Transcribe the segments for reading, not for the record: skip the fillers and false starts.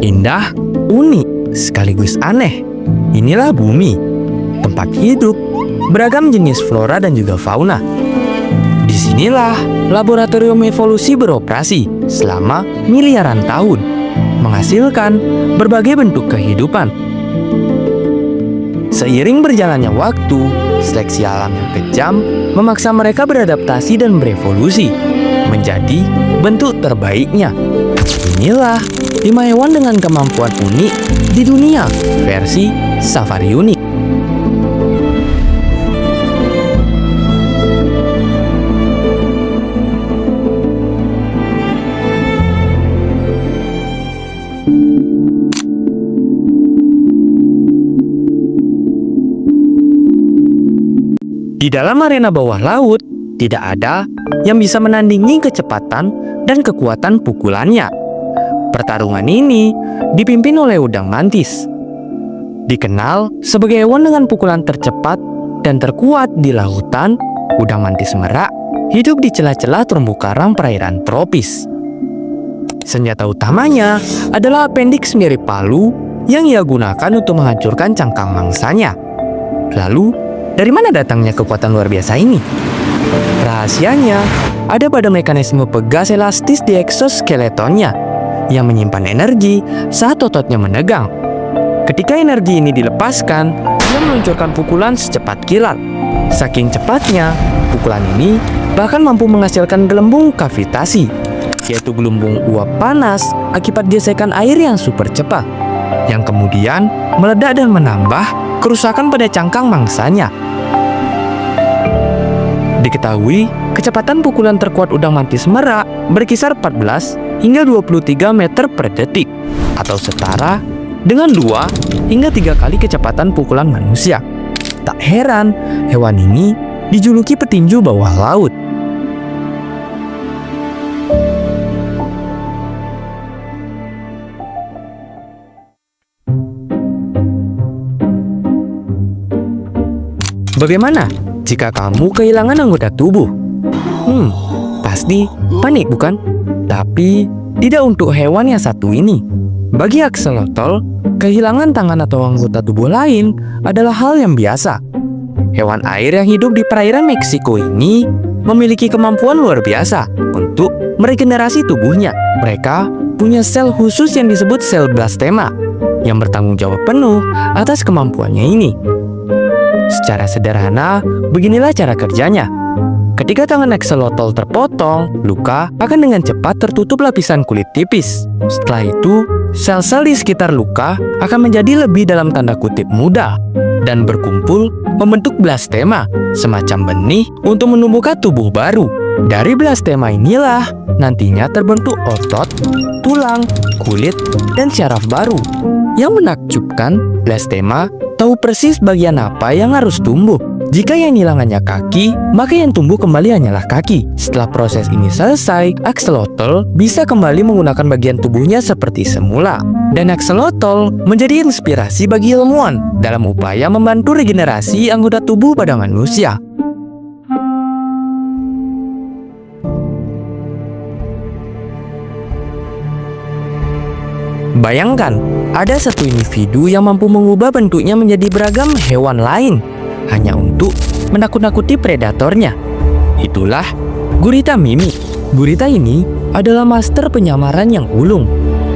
Indah, unik, sekaligus aneh. Inilah bumi, tempat hidup beragam jenis flora dan juga fauna. Disinilah laboratorium evolusi beroperasi selama miliaran tahun, menghasilkan berbagai bentuk kehidupan. Seiring berjalannya waktu, seleksi alam yang kejam memaksa mereka beradaptasi dan berevolusi menjadi bentuk terbaiknya. Inilah 5 hewan dengan kemampuan unik di dunia versi Safari Unik. Di dalam arena bawah laut, tidak ada yang bisa menandingi kecepatan dan kekuatan pukulannya. Pertarungan ini dipimpin oleh udang mantis. Dikenal sebagai hewan dengan pukulan tercepat dan terkuat di lautan, udang mantis merak hidup di celah-celah terumbu karang perairan tropis. Senjata utamanya adalah appendix mirip palu yang ia gunakan untuk menghancurkan cangkang mangsanya. Lalu, dari mana datangnya kekuatan luar biasa ini? Rahasianya ada pada mekanisme pegas elastis di eksoskeletonnya yang menyimpan energi saat ototnya menegang. Ketika energi ini dilepaskan, dia meluncurkan pukulan secepat kilat. Saking cepatnya, pukulan ini bahkan mampu menghasilkan gelembung kavitasi, yaitu gelembung uap panas akibat gesekan air yang super cepat, yang kemudian meledak dan menambah kerusakan pada cangkang mangsanya. Diketahui, kecepatan pukulan terkuat udang mantis merak berkisar 14 hingga 23 meter per detik, atau setara dengan 2 hingga 3 kali kecepatan pukulan manusia. Tak heran, hewan ini dijuluki petinju bawah laut. Bagaimana jika kamu kehilangan anggota tubuh? Pasti panik bukan? Tapi tidak untuk hewan yang satu ini. Bagi akselotl, kehilangan tangan atau anggota tubuh lain adalah hal yang biasa. Hewan air yang hidup di perairan Meksiko ini memiliki kemampuan luar biasa untuk meregenerasi tubuhnya. Mereka punya sel khusus yang disebut sel blastema yang bertanggung jawab penuh atas kemampuannya ini. Secara sederhana, beginilah cara kerjanya. Ketika tangan akselotl terpotong, luka akan dengan cepat tertutup lapisan kulit tipis. Setelah itu, sel-sel di sekitar luka akan menjadi lebih dalam tanda kutip mudah dan berkumpul membentuk blastema, semacam benih untuk menumbuhkan tubuh baru. Dari blastema inilah nantinya terbentuk otot, tulang, kulit, dan syaraf baru. Yang menakjubkan, blastema tahu persis bagian apa yang harus tumbuh. Jika yang hilang hanya kaki, maka yang tumbuh kembali hanyalah kaki. Setelah proses ini selesai, akselotl bisa kembali menggunakan bagian tubuhnya seperti semula. Dan akselotl menjadi inspirasi bagi ilmuwan dalam upaya membantu regenerasi anggota tubuh pada manusia. Bayangkan, ada satu individu yang mampu mengubah bentuknya menjadi beragam hewan lain hanya untuk menakut-nakuti predatornya. Itulah gurita mimi. Gurita ini adalah master penyamaran yang ulung,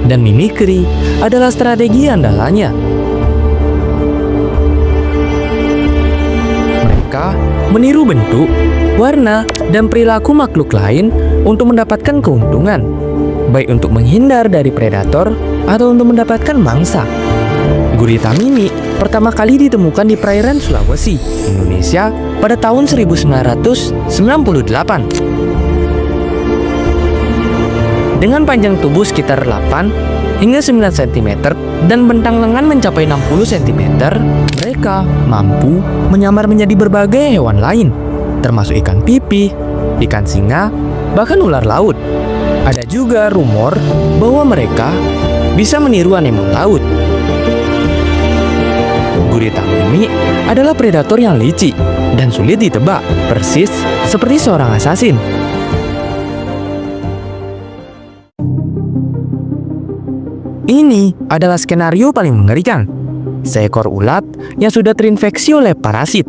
dan mimikri adalah strategi andalannya. Mereka meniru bentuk, warna, dan perilaku makhluk lain untuk mendapatkan keuntungan, baik untuk menghindar dari predator atau untuk mendapatkan mangsa. Gurita mimi pertama kali ditemukan di perairan Sulawesi, Indonesia pada tahun 1998. Dengan panjang tubuh sekitar 8 hingga 9 cm dan bentang lengan mencapai 60 cm, mereka mampu menyamar menjadi berbagai hewan lain, termasuk ikan pipih, ikan singa, bahkan ular laut. Ada juga rumor bahwa mereka bisa meniru anemon laut. Gurita mimi adalah predator yang licik dan sulit ditebak, persis seperti seorang asasin. Ini adalah skenario paling mengerikan. Seekor ulat yang sudah terinfeksi oleh parasit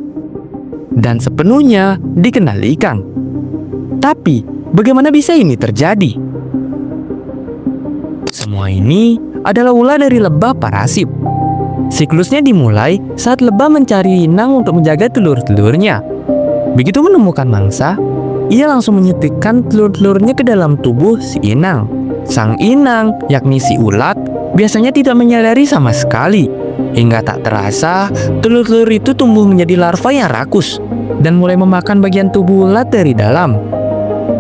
dan sepenuhnya dikendalikan. Tapi, bagaimana bisa ini terjadi? Semua ini adalah ulah dari lebah parasit. Siklusnya dimulai saat lebah mencari inang untuk menjaga telur-telurnya. Begitu menemukan mangsa, ia langsung menyetikkan telur-telurnya ke dalam tubuh si inang. Sang inang, yakni si ulat, biasanya tidak menyadari sama sekali. Hingga tak terasa, telur-telur itu tumbuh menjadi larva yang rakus dan mulai memakan bagian tubuh ulat dari dalam.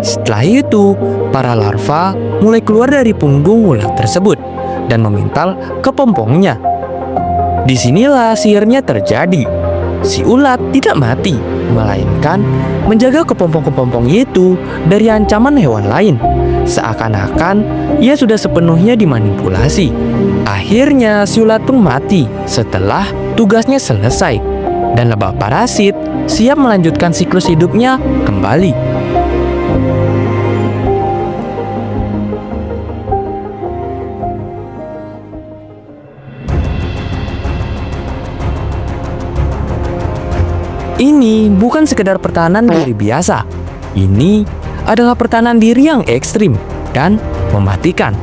Setelah itu, para larva mulai keluar dari punggung ulat tersebut dan memintal ke pompongnya. Disinilah sihirnya terjadi. Si ulat tidak mati, melainkan menjaga kepompong-kepompong itu dari ancaman hewan lain. Seakan-akan ia sudah sepenuhnya dimanipulasi. Akhirnya si ulat pun mati setelah tugasnya selesai. Dan lebah parasit siap melanjutkan siklus hidupnya kembali. Ini bukan sekedar pertahanan diri biasa. Ini adalah pertahanan diri yang ekstrim dan mematikan.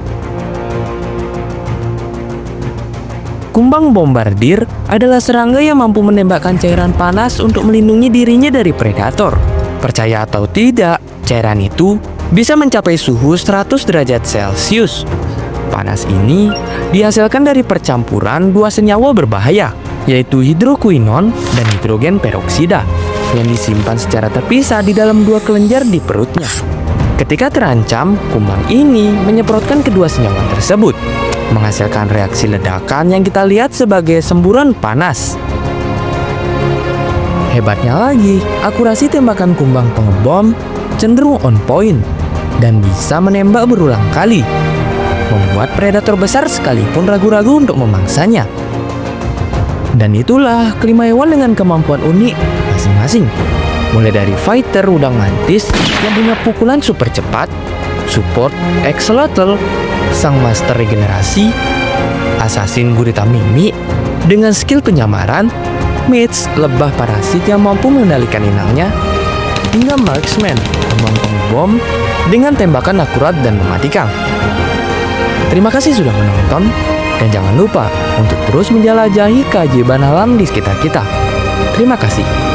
Kumbang bombardir adalah serangga yang mampu menembakkan cairan panas untuk melindungi dirinya dari predator. Percaya atau tidak, cairan itu bisa mencapai suhu 100 derajat Celcius. Panas ini dihasilkan dari percampuran dua senyawa berbahaya, yaitu hidrokuinon dan hidrogen peroksida, yang disimpan secara terpisah di dalam dua kelenjar di perutnya. Ketika terancam, kumbang ini menyemprotkan kedua senyawa tersebut, menghasilkan reaksi ledakan yang kita lihat sebagai semburan panas. Hebatnya lagi, akurasi tembakan kumbang pengebom cenderung on point dan bisa menembak berulang kali, membuat predator besar sekalipun ragu-ragu untuk memangsanya. Dan itulah kelima hewan dengan kemampuan unik masing-masing. Mulai dari fighter udang mantis yang punya pukulan super cepat, support axolotl, sang master regenerasi, assassin gurita mimi dengan skill penyamaran, mage lebah parasit yang mampu mengendalikan inangnya, hingga marksman terbang pengebom dengan tembakan akurat dan mematikan. Terima kasih sudah menonton. Dan jangan lupa untuk terus menjelajahi keajaiban alam di sekitar kita. Terima kasih.